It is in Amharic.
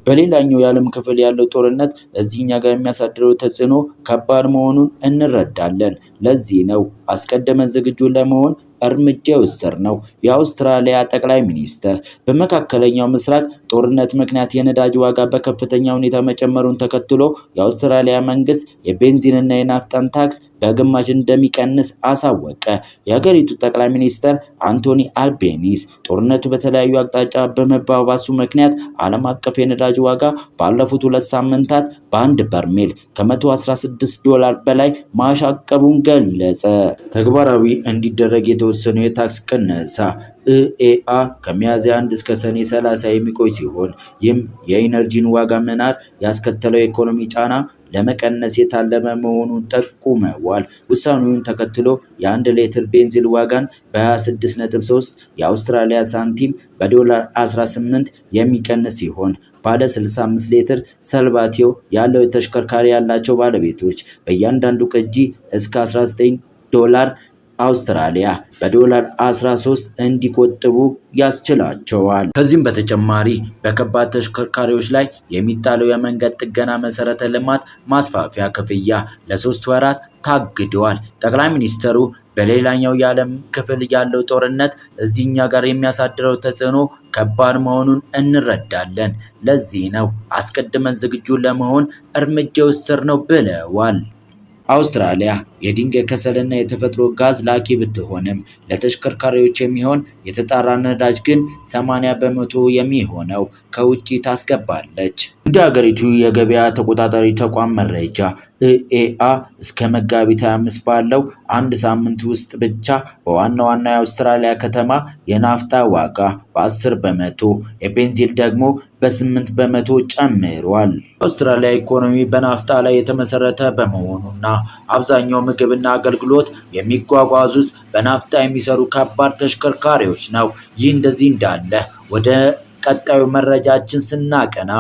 በሌላኛው የዓለም ክፍል ያለው ጦርነት እዚህኛ ጋር የሚያሳድረው ተጽዕኖ ከባድ መሆኑን እንረዳለን። ለዚህ ነው አስቀድመን ዝግጁ ለመሆን እርምጃ የወሰድነው። የአውስትራሊያ ጠቅላይ ሚኒስትር በመካከለኛው ምስራቅ ጦርነት ምክንያት የነዳጅ ዋጋ በከፍተኛ ሁኔታ መጨመሩን ተከትሎ የአውስትራሊያ መንግስት የቤንዚንና የናፍጣን ታክስ በግማሽ እንደሚቀንስ አሳወቀ። የሀገሪቱ ጠቅላይ ሚኒስትር አንቶኒ አልቤኒስ ጦርነቱ በተለያዩ አቅጣጫ በመባባሱ ምክንያት ዓለም አቀፍ የነዳጅ ዋጋ ባለፉት 2 ሳምንታት በአንድ በርሜል ከ$116 በላይ ማሻቀቡን ገለጸ። ተግባራዊ እንዲደረግ የተወሰነው የታክስ ቅነሳ ኢኤአ ከሚያዝያ 1 እስከ ሰኔ 30 የሚቆይ ሲሆን ይህም የኢነርጂን ዋጋ መናር ያስከተለው የኢኮኖሚ ጫና ለመቀነስ የታለመ መሆኑን ጠቁመዋል። ውሳኔውን ተከትሎ የ1 ሊትር ቤንዚን ዋጋን በ26.3 የአውስትራሊያ ሳንቲም በዶላር 18 የሚቀንስ ሲሆን ባለ 65 ሊትር ሰልባቴው ያለው ተሽከርካሪ ያላቸው ባለቤቶች በእያንዳንዱ ቅጂ እስከ $19 አውስትራሊያ በዶላር 13 እንዲቆጥቡ ያስችላቸዋል። ከዚህም በተጨማሪ በከባድ ተሽከርካሪዎች ላይ የሚጣለው የመንገድ ጥገና መሰረተ ልማት ማስፋፊያ ክፍያ ለ3 ወራት ታግደዋል። ጠቅላይ ሚኒስትሩ በሌላኛው የዓለም ክፍል ያለው ጦርነት እዚህኛ ጋር የሚያሳድረው ተጽዕኖ ከባድ መሆኑን እንረዳለን። ለዚህ ነው አስቀድመን ዝግጁ ለመሆን እርምጃ የወሰድነው ብለዋል። አውስትራሊያ የድንጋይ ከሰልና የተፈጥሮ ጋዝ ላኪ ብትሆንም ለተሽከርካሪዎች የሚሆን የተጣራ ነዳጅ ግን 80% የሚሆነው ከውጪ ታስገባለች። እንደ ሀገሪቱ የገበያ ተቆጣጣሪ ተቋም መረጃ ኢኤአ እስከ መጋቢት 25 ባለው አንድ ሳምንት ውስጥ ብቻ በዋና ዋና የአውስትራሊያ ከተማ የናፍጣ ዋጋ በ10%፣ የቤንዚን ደግሞ በ8% ጨምሯል። የአውስትራሊያ ኢኮኖሚ በናፍጣ ላይ የተመሰረተ በመሆኑና አብዛኛው ምግብና አገልግሎት የሚጓጓዙት በናፍጣ የሚሰሩ ከባድ ተሽከርካሪዎች ነው። ይህ እንደዚህ እንዳለ ወደ ቀጣዩ መረጃችን ስናቀና